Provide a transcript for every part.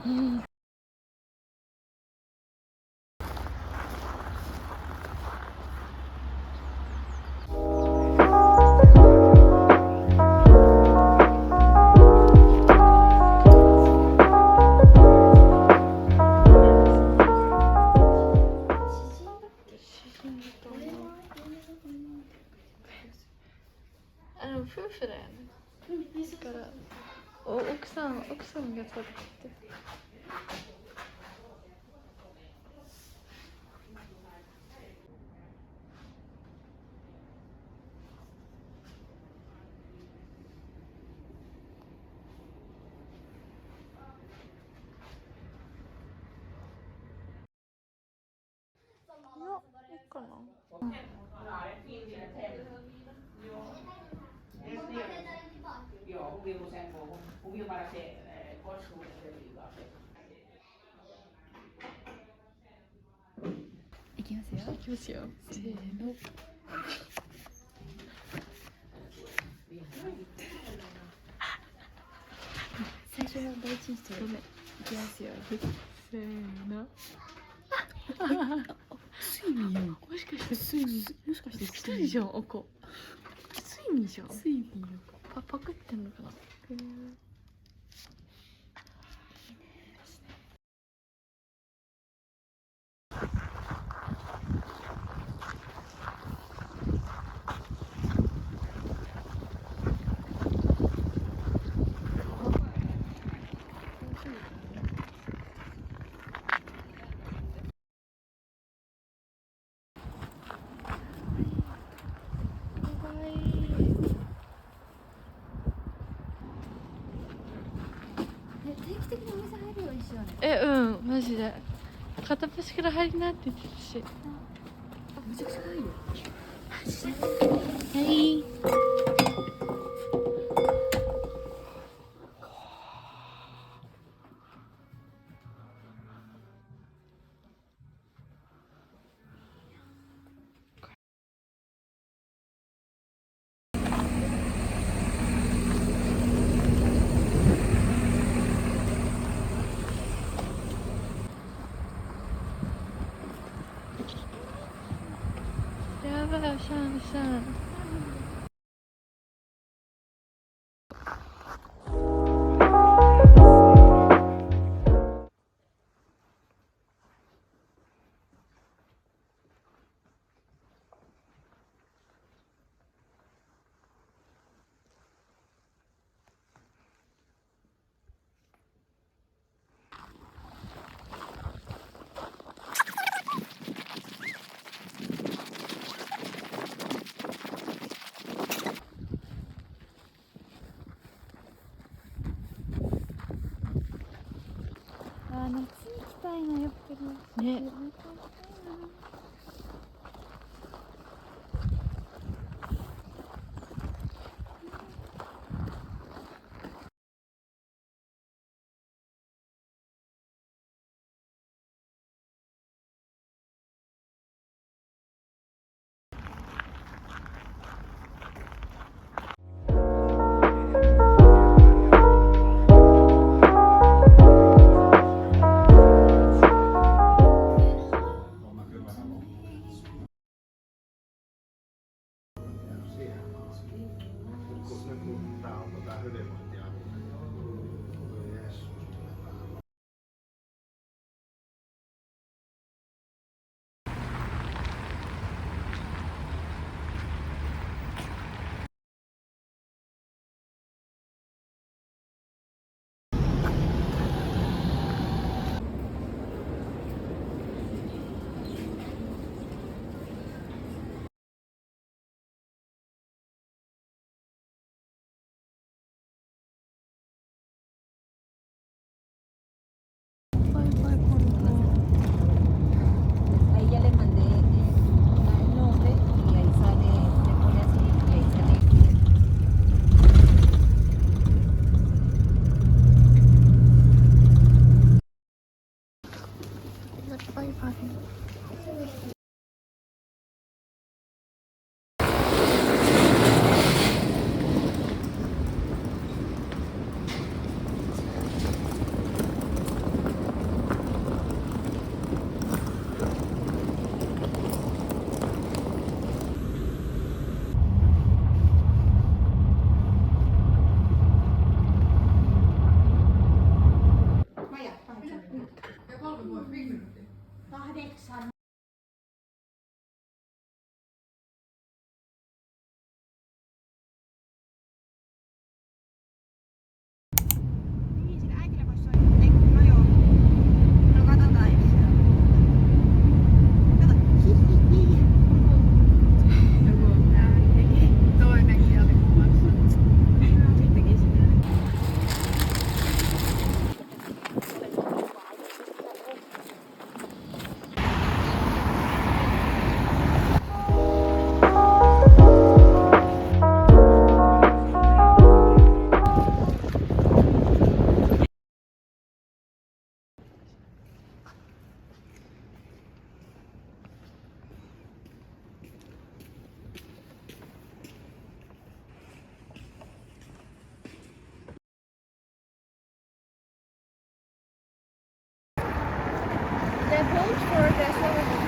うん。夫婦だよね。だから奥さんが撮ってて。いや、いいかな。うん。いきますよ。いきますよ。せーの。最初の第一印象。ごめん。いきますよ。せーの。睡眠やん。もしかして睡眠。もしかして睡眠じゃん、おこ。睡眠じゃん。睡眠やん。パクってんのかな。定期的にお店入るようにしようね。うん、マジで。片っ端から入りなって言ってたし。めちゃくちゃ可愛いよ。はい。やばい、シャンシャン。夏に行きたいな、やっぱり。ね。8. Niin, sillä äitillä voisi soittaa. Ei, no joo. No katsotaan jos se on. Kato. Hihihi. Joku teki toinen kielikuvassa. Sittenkin sinne. The boat for the swimming.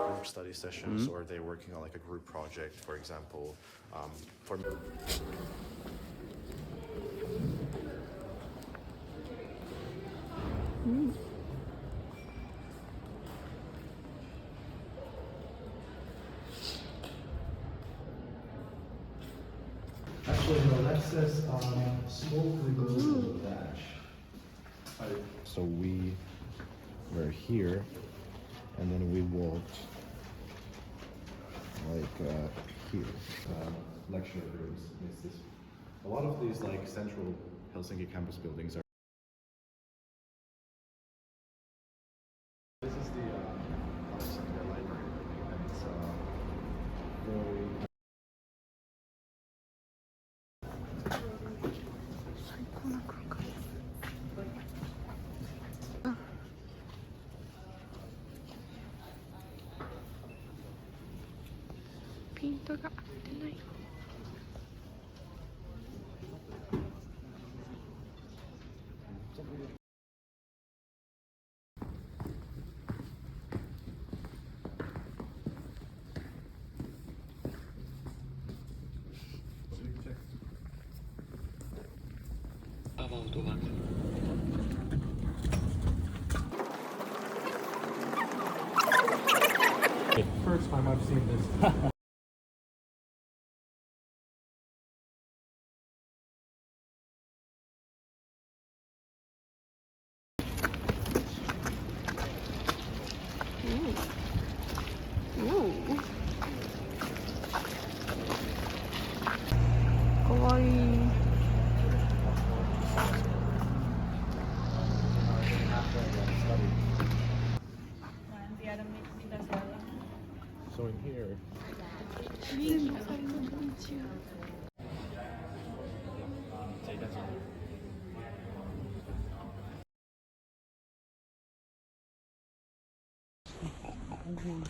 Group study sessions, or they're working on like a group project, for example. For Actually, no, that says smoke goes to the dash. so we were here, and then we walked like here. Lecture rooms. It's this. A lot of these like central Helsinki campus buildings are. This is the Alexandria Library building, and it's very. Pintoが合ってない。First time I've seen this. Ooh. かわいい。Mä en tiedä mitä siellä on. So in here, About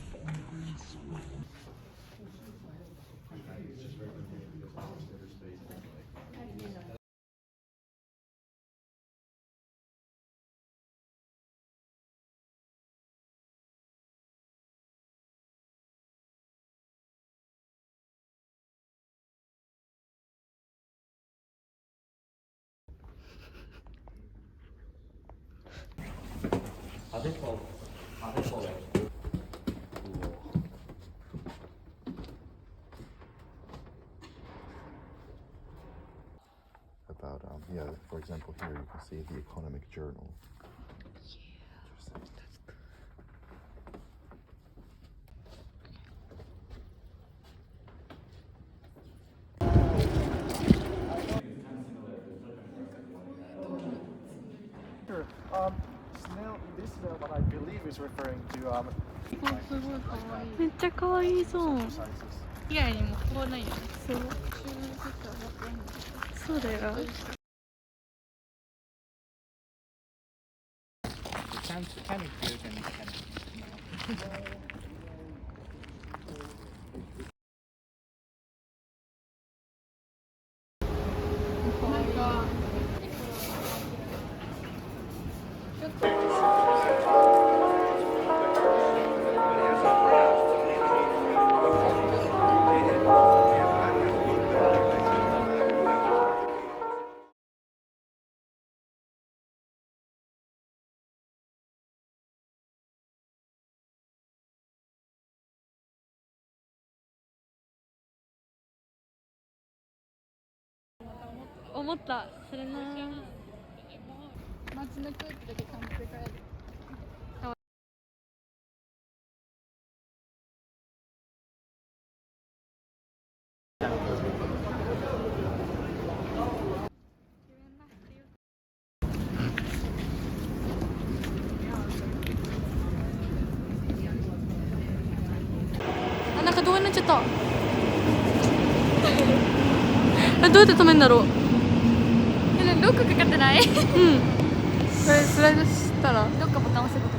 yeah, for example, here you can see the Economic Journal. Sure. Snail, this snail, what I believe is referring to すごい可愛い。めっちゃ可愛いそう。 sizes. 以外にもこうないよね。そう。そうだよ。 Can be cute and can. 思ったそれな。街の空気だけ感じて帰る。あ、なんか動画になっちゃった。あ、どうやって止めんだろう。ロックかかってない？うん。これスライドしたら。どっかボタン押せば